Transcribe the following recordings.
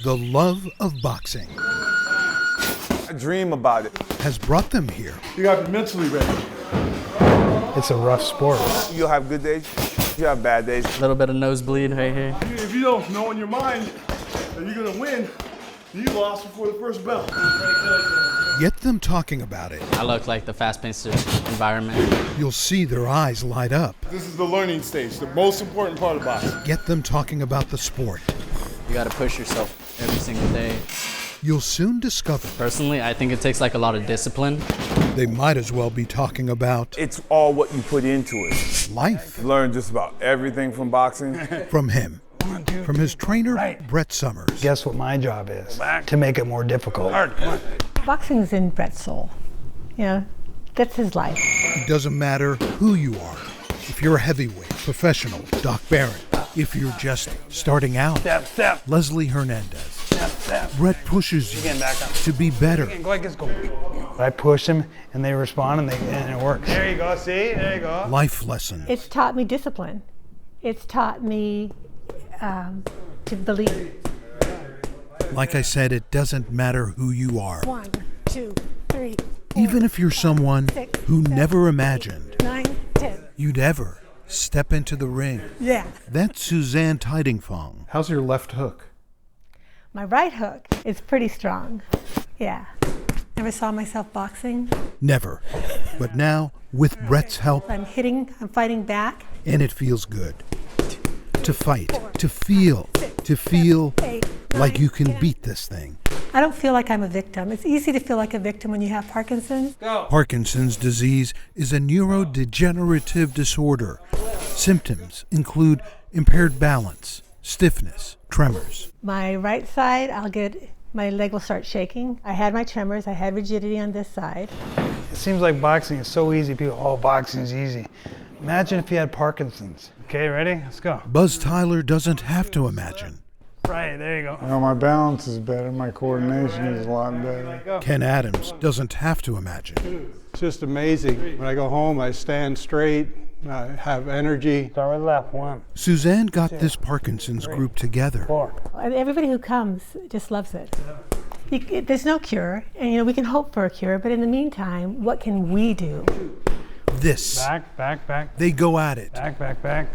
The love of boxing I dream about it. has brought them here. You got to be mentally ready. It's a rough sport. You'll have good days, you have bad days. A little bit of nosebleed right here. If you don't know in your mind that you're gonna win, you lost before the first bell. Get them talking about it. I look like the fast-paced environment. You'll see their eyes light up. This is the learning stage, the most important part of boxing. Get them talking about the sport. You got to push yourself every single day. You'll soon discover Personally, I think it takes like a lot of discipline. they might as well be talking about It's all what you put into it. life. Learn just about everything from boxing. From him. From his trainer, Brett Summers. Guess what my job is? To make it more difficult. Boxing's in Brett's soul. You know, that's his life. It doesn't matter who you are. If you're a heavyweight, professional, Doc Barrett. If you're just starting out, Step. Leslie Hernandez. Step. Brett pushes you Again, back up. to be better. Go ahead, let's go. I push them and they respond and it works. There you go, see? There you go. Life lessons. It's taught me discipline. It's taught me to believe. Like I said, it doesn't matter who you are. 1, 2, 3, Even if you're someone who never imagined 9, 10. you'd ever step into the ring. Yeah. That's Suzanne Tidingfong. How's your left hook? My right hook is pretty strong. Yeah. Never saw myself boxing. Never. But now, with Brett's help, I'm fighting back. and it feels good. To fight, to feel like you can beat this thing. I don't feel like I'm a victim. It's easy to feel like a victim when you have Parkinson's. Parkinson's disease is a neurodegenerative disorder. Symptoms include impaired balance, stiffness, tremors. My right side, my leg will start shaking. I had my tremors, I had rigidity on this side. It seems like boxing is so easy. People, oh, boxing's easy. Imagine if you had Parkinson's. Okay, ready? Let's go. Buzz Tyler doesn't have to imagine. Right, there you go. You know, my balance is better, my coordination is a lot better. Ken Adams doesn't have to imagine. It's just amazing. When I go home, I stand straight, I have energy. Start with left. 1, Suzanne got this Parkinson's group together. 4. Everybody who comes just loves it. There's no cure, and we can hope for a cure, but in the meantime, what can we do? This. Back. They go at it. Back.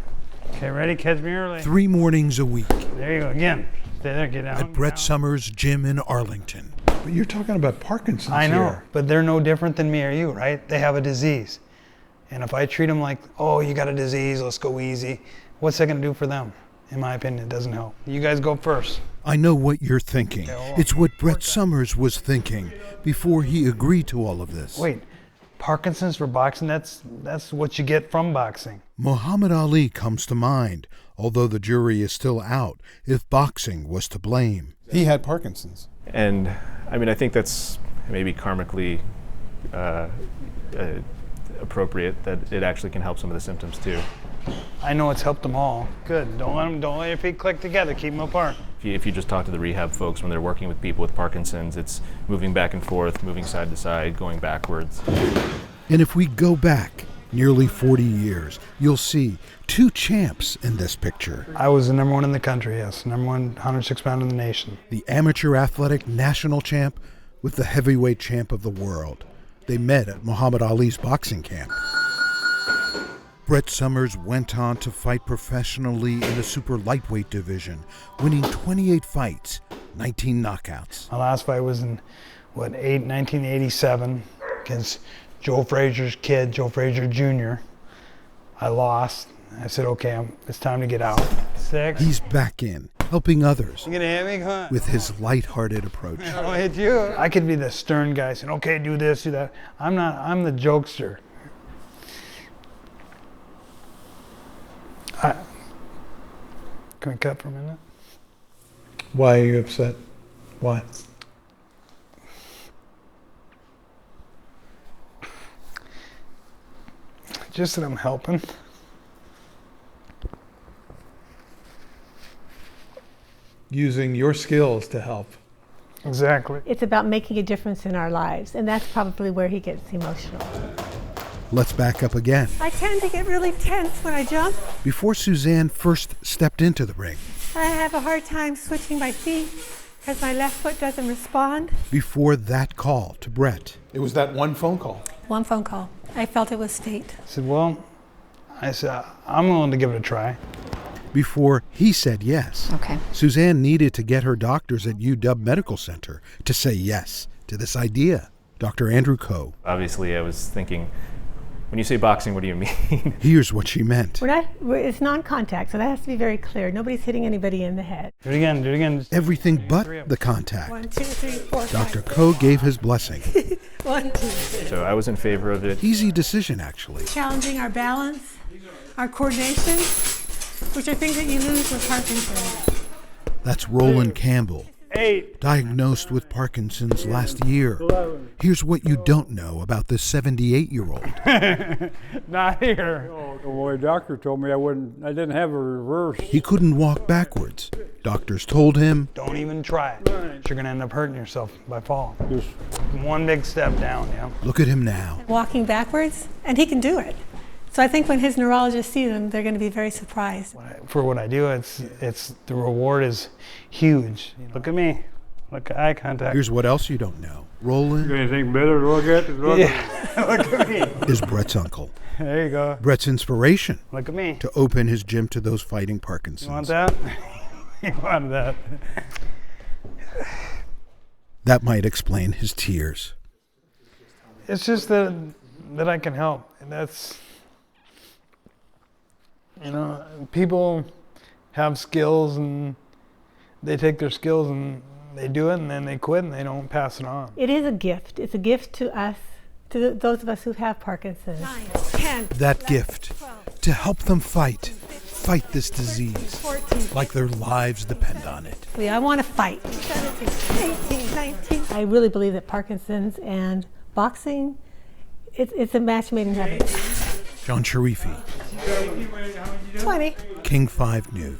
Okay, ready? Catch me early. 3 mornings a week There you go. Again. Stay there, get down. at Brett Summers' gym in Arlington. But you're talking about Parkinson's I know, here. but they're no different than me or you, right? They have a disease. And if I treat them like, oh, you got a disease, let's go easy, what's that going to do for them? In my opinion, it doesn't help. You guys go first. I know what you're thinking. It's what Brett Summers was thinking before he agreed to all of this. Wait, Parkinson's for boxing, that's what you get from boxing. Muhammad Ali comes to mind, although the jury is still out if boxing was to blame. He had Parkinson's. And I mean, I think that's maybe karmically appropriate that it actually can help some of the symptoms too. I know it's helped them all. Good. Don't let your feet click together. Keep them apart. If you just talk to the rehab folks when they're working with people with Parkinson's, it's moving back and forth, moving side to side, going backwards. And if we go back nearly 40 years, you'll see 2 champs in this picture. I was the number 1 in the country, yes. Number 1 106-pounder in the nation. The amateur athletic national champ with the heavyweight champ of the world. They met at Muhammad Ali's boxing camp. Brett Summers went on to fight professionally in the super lightweight division, winning 28 fights, 19 knockouts. My last fight was in, 1987 against Joe Frazier's kid, Joe Frazier Jr. I lost. I said, okay, it's time to get out. 6. He's back in, helping others You gonna hit me? Come on. with his lighthearted approach. I'll hit you. I could be the stern guy saying, okay, do this, do that. I'm not, I'm the jokester. Can we cut for a minute? Why are you upset? Why? Just that I'm helping. Using your skills to help. Exactly. It's about making a difference in our lives, and that's probably where he gets emotional. Let's back up again. I tend to get really tense when I jump. Before Suzanne first stepped into the ring, I have a hard time switching my feet, because my left foot doesn't respond. Before that call to Brett, It was that one phone call. One phone call. I felt it was fate. I said, well, I'm willing to give it a try. before he said yes, Okay. Suzanne needed to get her doctors at UW Medical Center to say yes to this idea. Dr. Andrew Coe. Obviously, I was thinking, when you say boxing, what do you mean? Here's what she meant. It's non-contact, so that has to be very clear. Nobody's hitting anybody in the head. Do it again, do it again. Everything but the contact. 1, 2, 3, 4, 5. Dr. Coe gave his blessing. 1, 2. So I was in favor of it. Easy decision, actually. Challenging our balance, our coordination, which are things that you lose with Parkinson's. That's Roland Campbell, 8. diagnosed with Parkinson's last year. Here's what you don't know about this 78-year-old. Not here. The boy doctor told me I didn't have a reverse. He couldn't walk backwards. Doctors told him, Don't even try it. You're going to end up hurting yourself by falling. Just one big step down, yeah. look at him now. Walking backwards, and he can do it. So I think when his neurologists see them, they're going to be very surprised. For what I do, it's the reward is huge. Look at me. Look at eye contact. Here's what else you don't know. Roland Anything better to look at? Look at me. is Brett's uncle. There you go. Brett's inspiration Look at me. to open his gym to those fighting Parkinson's. You want that? You want that? That might explain his tears. It's just that I can help, and that's, people have skills and they take their skills and they do it and then they quit and they don't pass it on. It is a gift. It's a gift to us, to those of us who have Parkinson's. 9, 10, That gift 12, to help them fight this disease 14. like their lives depend on it. I want to fight. 17, 18, 19. I really believe that Parkinson's and boxing, it's a match made in heaven. John Sharifi, 20. King 5 News.